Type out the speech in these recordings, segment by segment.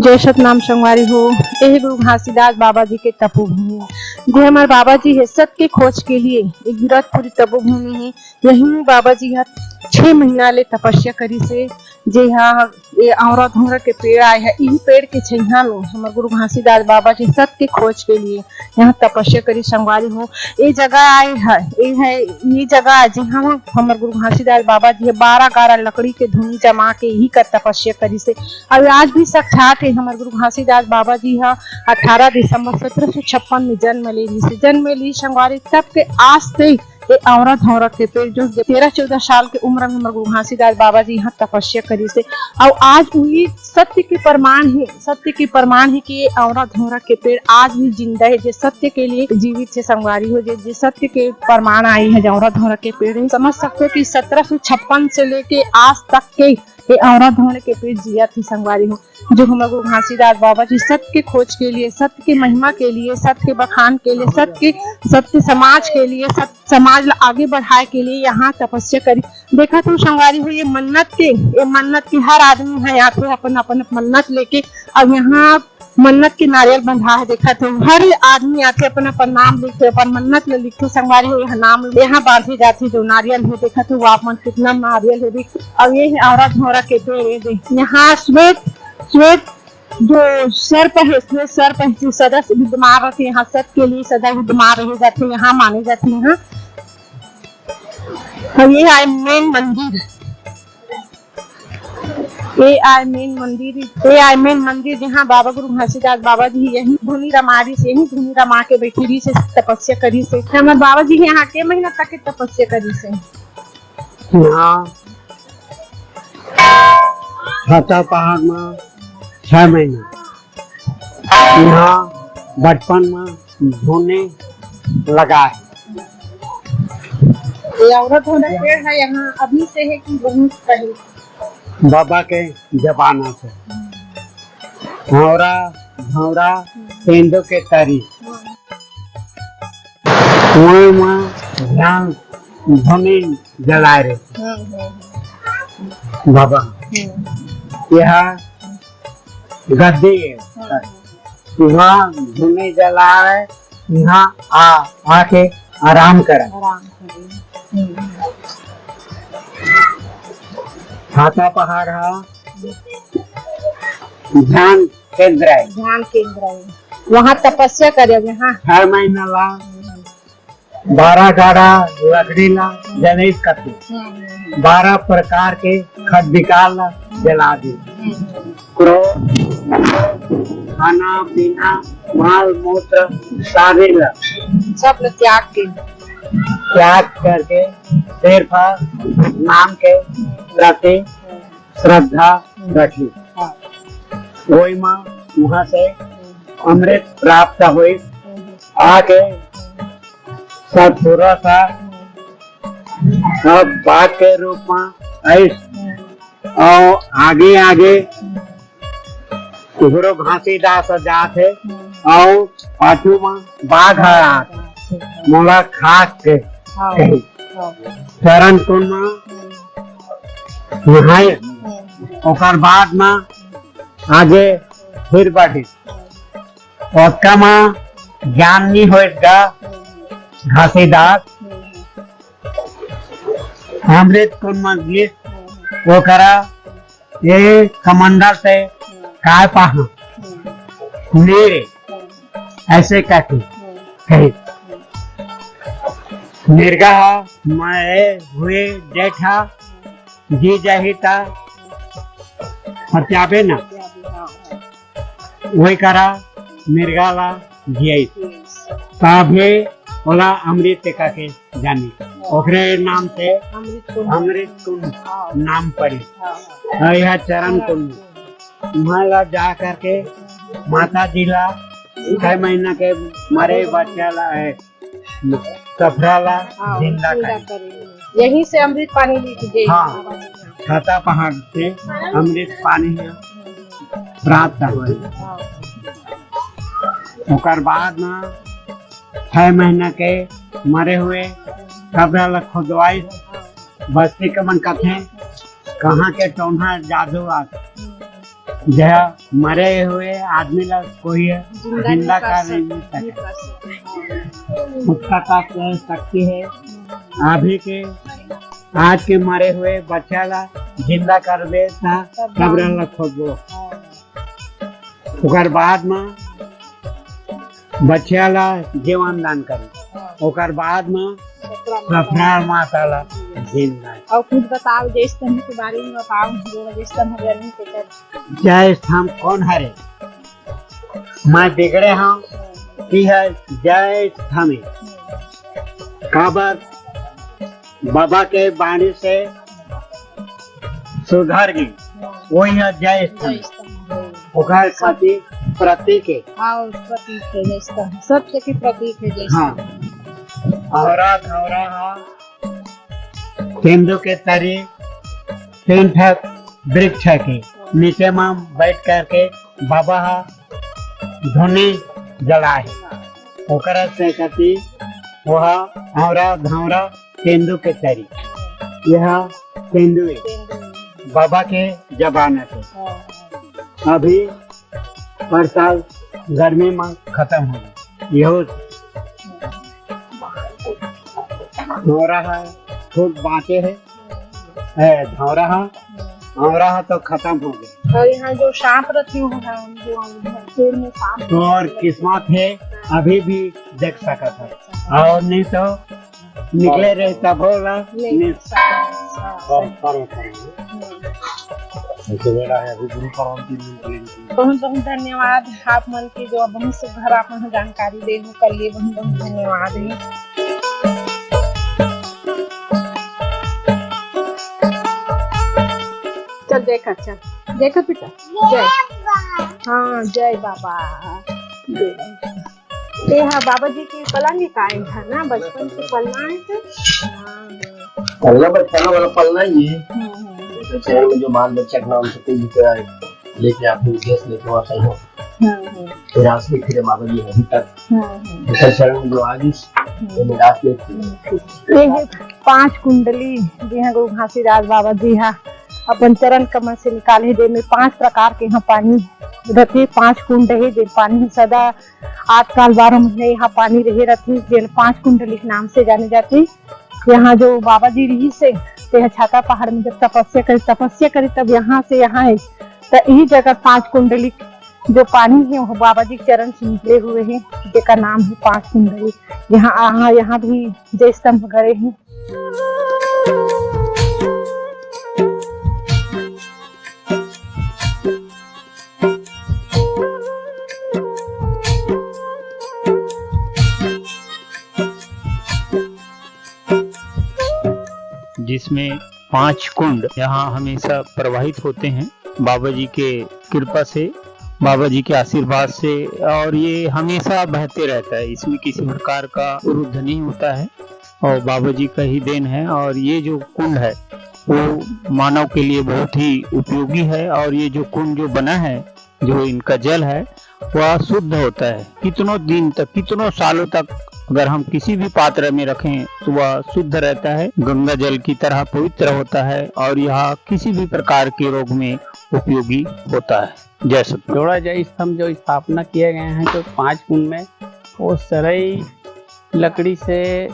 जय सतनाम संगवारी हो। यह गुरु घासीदास बाबा जी के तपोभूमि जो हमारे बाबा जी है सत्य के खोज के लिए एक विराटपुरी तपोभूमि है। यही बाबा जी 6 महीना ले तपस्या करी से जे यहाँ ये औरा धोरा के पेड़ आए है। यही पेड़ के छैहा में हमारे गुरु घासीदास बाबा जी सत्य के खोज के लिए यहाँ तपस्या करी संगवारी हो। ये जगह आए है ये जगह जहाँ हमारे गुरु घासीदास बाबा जी 12 गारा लकड़ी के धुनी जमा के यही कर तपस्या करी से। और आज भी साक्षात है हमारे गुरु घासीदास बाबा जी 18 दिसंबर 1756 में जन्म ली संगवारी। तब के आज से ये औरत औरत के पेड़ जो 13-14 साल के उम्र में हमारे गुरु घासीदास बाबा जी यहाँ तपस्या करी से। और आज वही सत्य के प्रमाण है कि ये औरत औरत के पेड़ आज भी जिंदा है। जो सत्य के लिए जीवित है संगवारी हो। जो सत्य के प्रमाण आई है जो औरत औरत के पेड़ है। समझ सकते हो कि 1756 से लेके आज तक के ये औरत होने के पेड़ जिया थी संगवारी हो। जो हमारे गुरु घासीदास बाबा जी सत्य के खोज के लिए, सत्य की महिमा के लिए, सत्य के बखान के लिए, सत्य समाज के लिए, सत्य समाज आगे बढ़ाए के लिए यहाँ तपस्या करी। देखा तुम संगवारी हो ये मन्नत के हर आदमी है यहाँ पे अपन मन्नत लेके अब यहाँ मन्नत के नारियल बंधा है। देखा तो हर आदमी आके अपन नाम लिखते अपन मन्नत ले लिखते संगवारी हो। यहाँ नाम यहाँ बांधे जाती जो नारियल है। देखा तो आप मन कितना नारियल है। और ये औरत घोड़ा के पेड़ यहाँ श्वेत जो सर्प है सदा विद्यमान रहते यहाँ सत्य के लिए सदा विद्यमान रहे जाते यहाँ माने जाते हैं। और ये है मेन मंदिर जहाँ बाबा गुरु घासीदास बाबा जी यही धुनी रमा के बैठी से तपस्या करी से। हमारे बाबा जी यहाँ के महीना तक के तपस्या करी से। छाता पहाड़ में 6 महीना यहाँ बचपन में धोने लगा है। ये औरत होना पेड़ है यहाँ अभी से है कि बहुत पहले बाबा के जमाना से भौरा तेंदो के तरी कुएं में ध्यान धोने जला रहे बाबा। यहाँ गद्दे यहाँ धुने जला है। यहाँ आके आराम करे। छाता पहाड़ ध्यान केंद्र है। वहाँ तपस्या करे। यहाँ 6 महीना ला 12 गाड़ा लकड़ी ला जनेश कते 12 प्रकार के खत विकाल जला दी। खाना पीना माल मूत्र सारे सब त्याग करके सिर्फ नाम के प्रति श्रद्धा रखी। वही माँ वहाँ से अमृत प्राप्त हुई। आके सब थोड़ा सा अब बात के रूप में ऐस और आगे गुरु घासीदास जाते और पाछू में बाघ मोला खाक के चरण कुंड में नहाए। ओकर बाद में आगे फिर बढ़े। उसका में ज्ञान नहीं होगा घासीदास अमृत कुंड में गिर वो करा ये कमंडल से काय पहा मेरे ऐसे कहते कही निर्गाह मैं हुए जेठा जी जहिता त्याबे ना वही करा निर्गाला जिये ताभे ओला अमृत का के जानी ओकरे नाम से अमृत कुंड नाम पड़ी। यह चरण कुंड वहाँ जा करके माता जी ला 6 महीना के मरे बच्चा ला है कपड़ा ला जिंदा करे। यहीं से अमृत पानी लीजिए। हाँ छाता पहाड़ से अमृत पानी प्राप्त हुए। ओकर बाद में 6 महीना के मरे हुए कपड़ा ला खुदवाई बस्ती के मन कथे कहाँ के टोना जादू जहाँ मरे हुए आदमी लोग कोई जिंदा कर नहीं सके, उसका का शक्ति है। अभी के आज के मरे हुए बच्चा ला जिंदा कर दे कब्र ला खोदो, ओकर बाद में बच्चा ला जीवन दान करे, ओकर बाद में सफरार माता ला जिंदा। और खुद बताओ जय स्तंभ के बारे में बताओ, जो जय स्तंभ गर्मी के कर जय स्तंभ कौन हरे मैं बिगड़े हूँ कि है जय स्तंभ काबर बाबा के बाणी से सुधर गई, वही है जय स्तंभ। ओकर खातिर प्रतीक है, हाँ प्रतीक है जय स्तंभ, सत्य के प्रतीक है जय हाँ। स्तंभ। औरा घौरा तेंदु के तरी 3 ठक वृक्ष के नीचे में बैठ करके बाबा धुनी जलाए, ओकरा से कति वह औरा घौरा तेंदु के तरी, यह तेंदुए बाबा के जमाने से अभी हर साल गर्मी में खत्म हो गई। यह धौरा है खूब बाँटे है, धौरा है औरा है तो खत्म हो गया। और यहाँ जो सांप रहती हूँ जो पेड़ में सांप तो और किस्मत है अभी भी देख सकता है, और नहीं तो निकले रहे तब होगा नहीं। बहुत बहुत धन्यवाद आप मन के जो बहुत से घर आप जानकारी दे कर लिए बहुत बहुत धन्यवाद है। चल देखा बेटा जय, हाँ जय बाबा। ये हाँ बाबा जी के पलंग का था ना, बचपन से पलना है पलना बचपना वाला पलना ही है। शहर में जो बाल बच्चा का नाम से लेके आपने गैस लेके वहाँ सही हो, फिर आज भी फिर बाबा जी अभी तक शहर में जो आज निराश ये 5 कुंडली जी हाँ गुरु घासीदास बाबा जी हाँ अपन चरण कमल से निकाले दे में 5 प्रकार के यहाँ पानी रहते, 5 कुंड है जे पानी सदा 8 साल 12 महीने यहाँ पानी रहे रहते, जे 5 कुंडली के नाम से जाने जाते। यहाँ जो बाबा जी रही से छाता पहाड़ में जब तपस्या करे तब यहाँ से यहाँ है, तो यही जगह 5 कुंडली जो पानी है वो बाबा जी के चरण से निकले हुए हैं, जिसका नाम है 5 कुंडली। यहाँ भी जय स्तंभ गड़े हैं। जिसमें 5 कुंड यहाँ हमेशा प्रवाहित होते हैं बाबा जी के कृपा से, बाबा जी के आशीर्वाद से, और ये हमेशा बहते रहता है, इसमें किसी प्रकार का विरुद्ध नहीं होता है और बाबा जी का ही देन है। और ये जो कुंड है वो मानव के लिए बहुत ही उपयोगी है, और ये जो कुंड जो बना है, जो इनका जल है वह शुद्ध होता है, कितनों दिन तक, कितनों सालों तक अगर हम किसी भी पात्र में रखें तो वह शुद्ध रहता है, गंगा जल की तरह पवित्र होता है, और यह किसी भी प्रकार के रोग में उपयोगी होता है। जय सतनाम। जोड़ा जय स्तंभ जो स्थापना किए गए हैं तो 5 कुंड में वो सरई लकड़ी से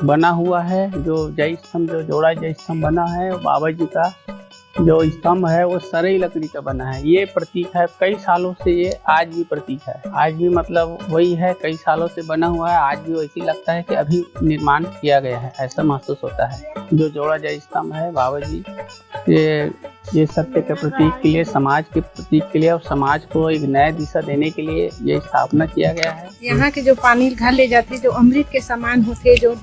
बना हुआ है। जो जय स्तंभ जो जोड़ा जय स्तंभ बना है वो बाबा जी का जो स्तंभ है वो सरई लकड़ी का बना है। ये प्रतीक है कई सालों से, ये आज भी प्रतीक है, आज भी मतलब वही है, कई सालों से बना हुआ है, आज भी वैसे लगता है कि अभी निर्माण किया गया है, ऐसा महसूस होता है। जो जोड़ा जय स्तंभ है बाबा जी ये सत्य के प्रतीक के लिए, समाज के प्रतीक के लिए और समाज को एक नया दिशा देने के लिए ये स्थापना किया गया है। यहाँ के जो पानी घर ले जाते जो अमृत के समान होते, जो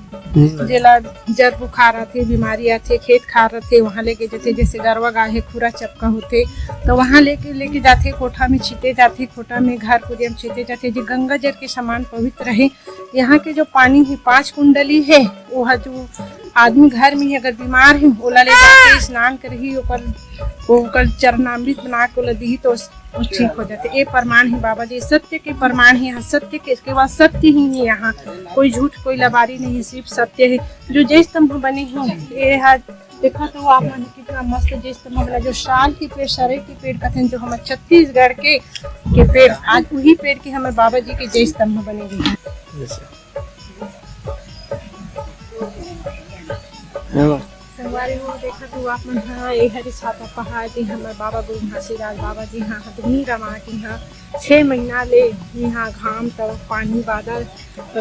जेला जर बुखार आते, बीमारी आते, खेत खार रहते वहाँ लेके जाते, जैसे गरवा गाय खुरा चपका होते तो वहाँ लेके जाते, कोठा में छीटे जाते, कोठा में घर पुरिया में छीटे जाते, जो गंगा जल के समान पवित्र है। यहाँ के जो पानी है 5 कुंडली है, वो जो आदमी घर में अगर बीमार है ओला ले जाके स्नान करही, ओकर चरणामृत बना के ओला दी तो ठीक हो जाते। ये प्रमाण है बाबा जी, सत्य के प्रमाण है यहाँ, सत्य के इसके बाद सत्य ही है यहाँ, कोई झूठ कोई लबारी नहीं है, सिर्फ सत्य है। जो जय स्तंभ बने हैं ये देखा तो आप मन कितना मस्त जैसे हमला जो साल के पेड़ सरे के पेड़ कथन जो हमारे छत्तीसगढ़ के पेड़ आज वही पेड़ के हमारे बाबा जी के जय स्तंभ बनेगी। संगवारी हो देखा तो आप मन हाँ ये हरी छाता पहाड़ दी हमारे बाबा गुरु घासीदास बाबा जी हाँ हथनी रमा के यहाँ 6 महीना ले यहाँ घाम तरफ पानी बादल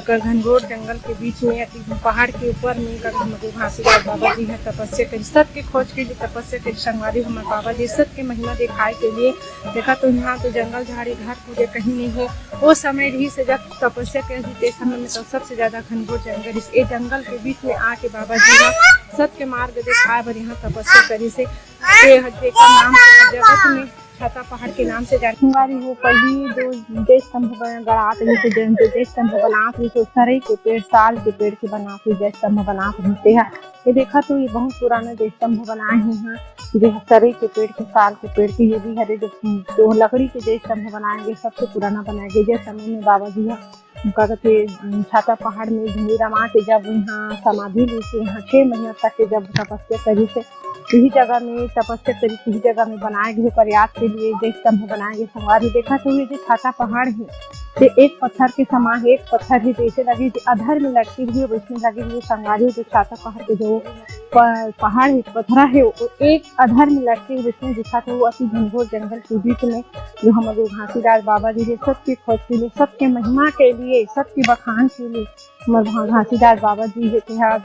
घनघोर जंगल के बीच में पहाड़ के ऊपर में गुरु घासीदास बाबा जी है तपस्या करी सत के खोज के लिए तपस्या करी। संगवारी हमारे बाबा जी सत के महिमा दिखाए के लिए देखा तो यहाँ तो जंगल झाड़ी घर पूजे कहीं नहीं हो। वो समय ही से जब तपस्या कर समय में तो सबसे ज्यादा घनघोर जंगल इस जंगल के बीच में आके बाबा जी का सत के मार्ग दिखाए बर यहाँ तपस्या करी से नाम जगत में छाता पहाड़ के नाम से जाती हो। पहली जो जय स्तंभ गड़ात जय स्तंभ बनात रही तो सरई के पेड़ साल के पेड़ के बनात जय स्तंभ बनात रहते हैं। ये देखा तो ये बहुत पुराना जय स्तंभ बनाए हैं जो सरई के पेड़ के साल के पेड़ के ये भी हरे जो लकड़ी के जय स्तंभ बनाएंगे सबसे पुराना बनाए गए। जय समय में बाबा जी का कहते छाता पहाड़ में धूनी रमा के जब यहाँ समाधि ली से यहाँ 6 महीना तक के जब तपस्या करी से यही जगह में तपस्या करी यही जगह में बनाए गए प्रयास के लिए जय स्तंभ बनाए गए। संगवारी देखा तो ये जो छाता पहाड़ है तो एक पत्थर के समान एक पत्थर ही जैसे लगे अधर में लटकी हुई वैसे लगे हुए। संगवारी जो छाता पहाड़ के जो पहाड़ है पत्थरा है वो एक अधर में लटके हुए इसमें दिखा तो वो अति घनघोर जंगल के बीच में जो हमारे घासीदास बाबा जी है सबके खोज के लिए सबके महिमा के लिए सबके बखान के लिए हमारे घासीदास बाबा जी है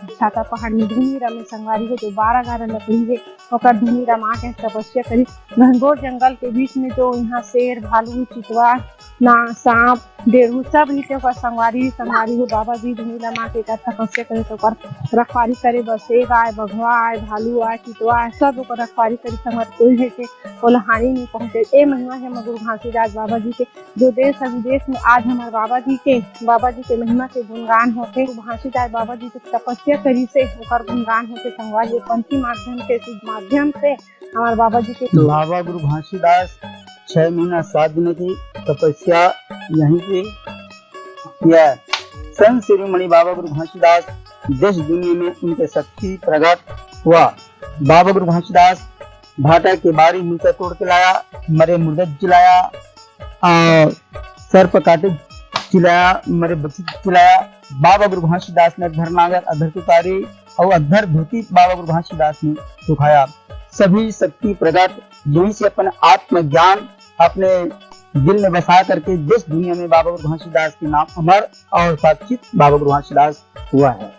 छाता पहाड़ में धूनी रमे। संगवारी है जो 12 लकड़ी है और धूनी रमा के तपस्या करी घनघोर जंगल के बीच में जो यहाँ शेर भालू चितवा ना सांप डेरू सब ही संगवारी हो बाबा जी धूनी रमा के तपस्या करे तो रखवारी करे बस गाय बघवा आए भालू आए चितवा आए सब रखवारी करी संगवारी कोई है के बोला हानि नहीं पहुंचे। ए महिमा है गुरु घासीदास बाबा जी के जो देश विदेश में आज हमारे बाबा जी के महिमा के गुणगान होते घासीदास बाबा जी के तपस्या करी से गुणगान होते। संगवारी पंथी माध्यम से हमारे बाबा जी के बाबा गुरु घासीदास 6 महीना 7 दिन की तपस्या यहीं पे किया। संत शिरोमणि बाबा गुरु घासीदास देश दुनिया में उनके शक्ति प्रकट हुआ। बाबा गुरु घासीदास भाटा के बारी मिलकर तोड़ के लाया, मरे मुर्दा चिल्लाया, सर्प काटे चिल्लाया, मरे बच्चे चिल्लाया। बाबा गुरु घासीदास ने अधर नागर अधर तुतारी और अधर धोती बाबा गुरु घासीदास ने सुखाया। सभी शक्ति प्रकट यहीं से अपने आत्मज्ञान अपने दिल में बसा करके देश दुनिया में बाबा गुरु घासीदास के नाम अमर और साक्षित बाबा गुरु घासीदास हुआ है।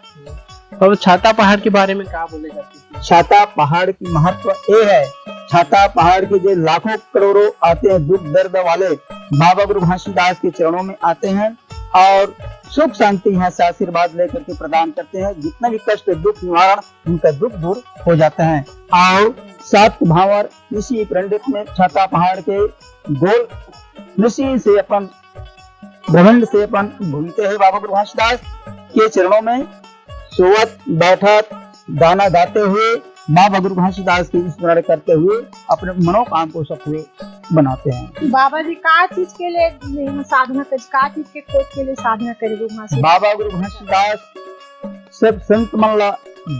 और छाता पहाड़ के बारे में क्या बोले जाते हैं? छाता पहाड़ की महत्व ये है, छाता पहाड़ के जो लाखों करोड़ों आते हैं दुख दर्द वाले बाबा गुरु घासीदास के चरणों में आते हैं और सुख शांति यहाँ से आशीर्वाद लेकर के प्रदान करते हैं। जितना भी कष्ट दुख निवारण उनका दुख दूर हो जाते हैं। और 7 भावर इसी पंडित में छाता पहाड़ के गोल निशी से अपन ब्रह्मांड से अपन घूमते हैं। बाबा गुरु घासीदास के चरणों में सोवत बैठक गाना गाते हुए बाबा गुरु घासीदास की स्मरण करते हुए अपने मनोकाम को सफल बनाते हैं। बाबा जी का चीज के लिए साधना कर का चीज के खोज के लिए साधना करे गुरु घासीदास? बाबा गुरु घासीदास सब संत मन ला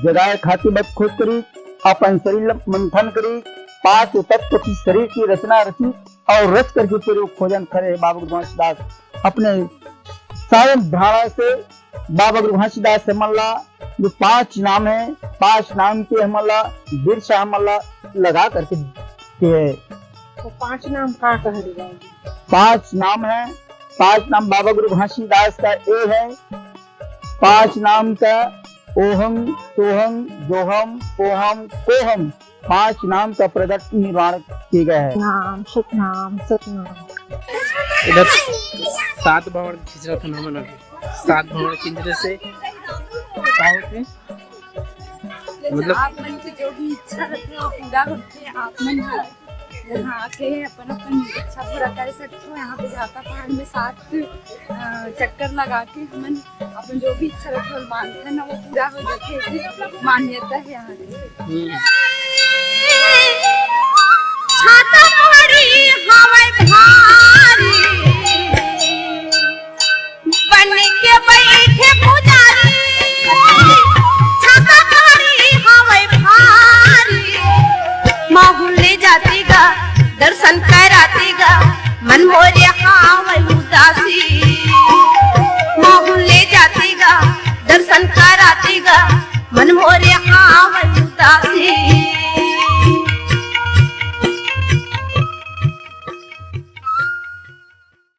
जगाए खातिर बद खोज करी, अपन शरीर मंथन करी, 5 तत्व की शरीर की रचना रची और रच करके फिर खोजन करे। बाबा गुरु घासीदास अपने सारे धारा से बाबा गुरु घासीदास से मल्ला जो 5 नाम है, 5 नाम के हमला बिरसा हमला लगा करके तो 5 नाम का कह दिया? 5 नाम है, 5 नाम बाबा गुरु घासीदास का ए है। 5 नाम का ओहम सोहम जोहम पोहम कोहम 5 नाम का प्रकट निर्माण किए गए हैं। नाम सतनाम सतनाम। इधर 7 भावर खिंच रहा था ना 7 भावर केंद्र से क्या होते मतलब आप मन की जो भी इच्छा रहती है वो पूरा होती है। आप मन यहाँ आके अपन इच्छा पूरा कर सकते हो। यहाँ पे जाता पहाड़ में 7 चक्कर लगा के हमन अपन जो भी इच्छा रखे हो मानते हैं ना वो पूरा हो जाते है। मान्यता है यहाँ की। छाता पहाड़ी हवाई